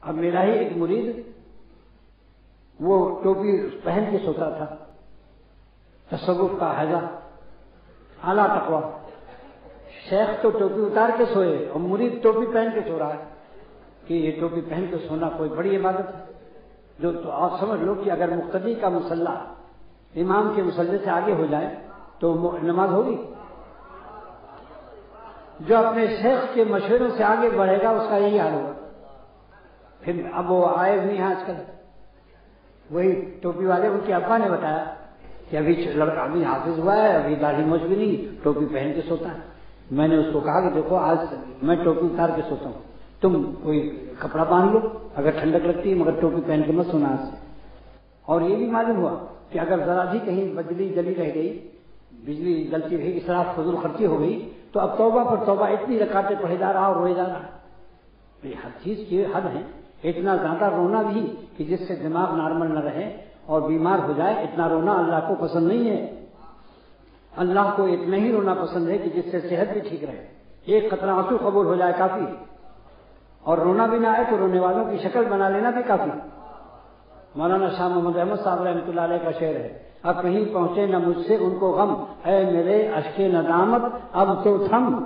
اب میرا ہی ایک مرید وہ ٹوپی پہن کے سوتا تھا، تصوف کا حیضہ، اعلیٰ تقویٰ. شیخ تو ٹوپی اتار کے سوئے اور مرید ٹوپی پہن کے سو رہا ہے کہ یہ ٹوپی پہن کے سونا کوئی بڑی عبادت ہے. جو تو آپ سمجھ لو کہ اگر مقتدی کا مصلح امام کے مصلے سے آگے ہو جائے تو نماز ہوگی. جو اپنے شیخ کے مشوروں سے آگے بڑھے گا اس کا یہی حال ہوگا. پھر اب وہ آئے نہیں ہیں آج کل، وہی ٹوپی والے، ان کے ابا نے بتایا کہ ابھی لڑکا ابھی حافظ ہوا ہے، ابھی داڑھی موچھ بھی نہیں، ٹوپی پہن کے سوتا ہے. میں نے اس کو کہا کہ دیکھو آج میں ٹوپی اتار کے سوتا ہوں، تم کوئی کپڑا باندھ لو اگر ٹھنڈک لگتی ہے، مگر ٹوپی پہن کے مت سونا آج سے. اور یہ بھی معلوم ہوا کہ اگر ذرا بھی کہیں بجلی جلی رہ گئی، بجلی جلتی رہی، اسراف فضول خرچی ہو گئی، تو اب توبہ پر توبہ اتنی رکعتیں پڑھے جا رہا اور روئے جا رہا. یہ ہر چیز کی حد ہے. اتنا زیادہ رونا بھی کہ جس سے دماغ نارمل نہ رہے اور بیمار ہو جائے، اتنا رونا اللہ کو پسند نہیں ہے. اللہ کو اتنا ہی رونا پسند ہے کہ جس سے صحت بھی ٹھیک رہے. ایک قطرہ آنسو قبول ہو جائے کافی، اور رونا بھی نہ آئے تو رونے والوں کی شکل بنا لینا بھی کافی. مولانا شاہ محمد احمد صاحب رحمۃ اللہ علیہ کا شعر ہے، اب کہیں پہنچے نہ مجھ سے ان کو غم، اے میرے اشک ندامت اب تو تھم.